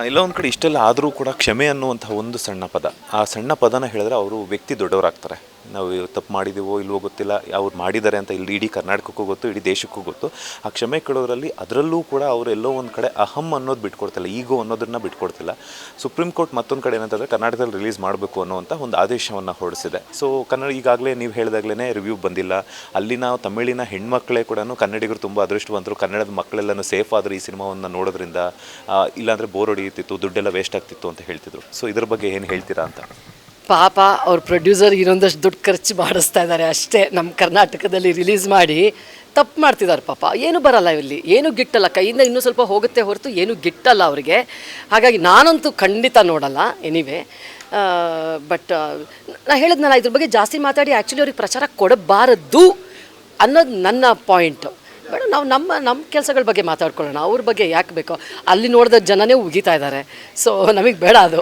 ಎಲ್ಲ ಒಂದು ಕಡೆ ಇಷ್ಟೆಲ್ಲ ಆದರೂ ಕೂಡ ಕ್ಷಮೆ ಅನ್ನುವಂಥ ಒಂದು ಸಣ್ಣ ಪದ, ಆ ಸಣ್ಣ ಪದನ ಹೇಳಿದ್ರೆ ಅವರು ವ್ಯಕ್ತಿ ದೊಡ್ಡವರಾಗ್ತಾರೆ. ನಾವು ತಪ್ಪು ಮಾಡಿದ್ದೀವೋ ಇಲ್ವೋ ಗೊತ್ತಿಲ್ಲ, ಅವ್ರು ಮಾಡಿದ್ದಾರೆ ಅಂತ ಇಲ್ಲಿ ಇಡೀ ಕರ್ನಾಟಕಕ್ಕೂ ಗೊತ್ತು, ಇಡೀ ದೇಶಕ್ಕೂ ಗೊತ್ತು. ಆ ಕ್ಷಮೆ ಕೇಳೋದ್ರಲ್ಲಿ ಅದರಲ್ಲೂ ಕೂಡ ಅವರು ಎಲ್ಲೋ ಒಂದು ಕಡೆ ಅಹಂ ಅನ್ನೋದು ಬಿಟ್ಕೊಡ್ತಿಲ್ಲ, ಈಗೋ ಅನ್ನೋದನ್ನು ಬಿಟ್ಕೊಡ್ತಿಲ್ಲ. ಸುಪ್ರೀಂ ಕೋರ್ಟ್ ಮತ್ತೊಂದು ಕಡೆ ಏನಂತಂದರೆ ಕರ್ನಾಟಕದಲ್ಲಿ ರಿಲೀಸ್ ಮಾಡಬೇಕು ಅನ್ನೋವಂಥ ಒಂದು ಆದೇಶವನ್ನು ಹೊರಡಿಸಿದೆ. ಸೊ ಕನ್ನಡ ಈಗಾಗಲೇ ನೀವು ಹೇಳಿದಾಗಲೇ ರಿವ್ಯೂ ಬಂದಿಲ್ಲ. ಅಲ್ಲಿನ ತಮಿಳಿನ ಹೆಣ್ಮಕ್ಳೇ ಕೂಡ ಕನ್ನಡಿಗರು ತುಂಬ ಅದೃಷ್ಟವಂತರು, ಕನ್ನಡದ ಮಕ್ಕಳೆಲ್ಲನೂ ಸೇಫ್ ಆದರೂ ಈ ಸಿನಿಮಾವನ್ನು ನೋಡೋದ್ರಿಂದ, ಇಲ್ಲಾಂದರೆ ಬೋರ್ ಹೊಡೆಯುತ್ತಿತ್ತು, ದುಡ್ಡೆಲ್ಲ ವೇಸ್ಟ್ ಆಗ್ತಿತ್ತು ಅಂತ ಹೇಳ್ತಿದ್ರು. ಸೊ ಇದ್ರ ಬಗ್ಗೆ ಏನು ಹೇಳ್ತೀರಾ ಅಂತ? ಪಾಪ ಅವ್ರ ಪ್ರೊಡ್ಯೂಸರ್ ಇನ್ನೊಂದಷ್ಟು ದುಡ್ಡು ಖರ್ಚು ಮಾಡಿಸ್ತಾ ಇದ್ದಾರೆ ಅಷ್ಟೇ. ನಮ್ಮ ಕರ್ನಾಟಕದಲ್ಲಿ ರಿಲೀಸ್ ಮಾಡಿ ತಪ್ಪು ಮಾಡ್ತಿದ್ದಾರೆ ಪಾಪ. ಏನು ಬರಲ್ಲ ಇಲ್ಲಿ, ಏನು ಗಿಟ್ಟಲ್ಲ, ಕೈಯಿಂದ ಇನ್ನೂ ಸ್ವಲ್ಪ ಹೋಗುತ್ತೆ ಹೊರತು ಏನು ಗಿಟ್ಟಲ್ಲ ಅವರಿಗೆ. ಹಾಗಾಗಿ ನಾನಂತೂ ಖಂಡಿತ ನೋಡಲ್ಲ ಎನಿವೆ. ಬಟ್ ನಾನು ಹೇಳಿದ್ನಲ್ಲ, ಇದ್ರ ಬಗ್ಗೆ ಜಾಸ್ತಿ ಮಾತಾಡಿ ಆ್ಯಕ್ಚುಲಿ ಅವ್ರಿಗೆ ಪ್ರಚಾರ ಕೊಡಬಾರದು ಅನ್ನೋದು ನನ್ನ ಪಾಯಿಂಟು. ಬೇಡ, ನಾವು ನಮ್ಮ ಕೆಲಸಗಳ ಬಗ್ಗೆ ಮಾತಾಡ್ಕೊಳ್ಳೋಣ, ಅವ್ರ ಬಗ್ಗೆ ಯಾಕೆ ಬೇಕೋ. ಅಲ್ಲಿ ನೋಡಿದ ಜನನೇ ಉಗಿತಾ ಇದ್ದಾರೆ. ಸೊ ನಮಗೆ ಬೇಡ ಅದು.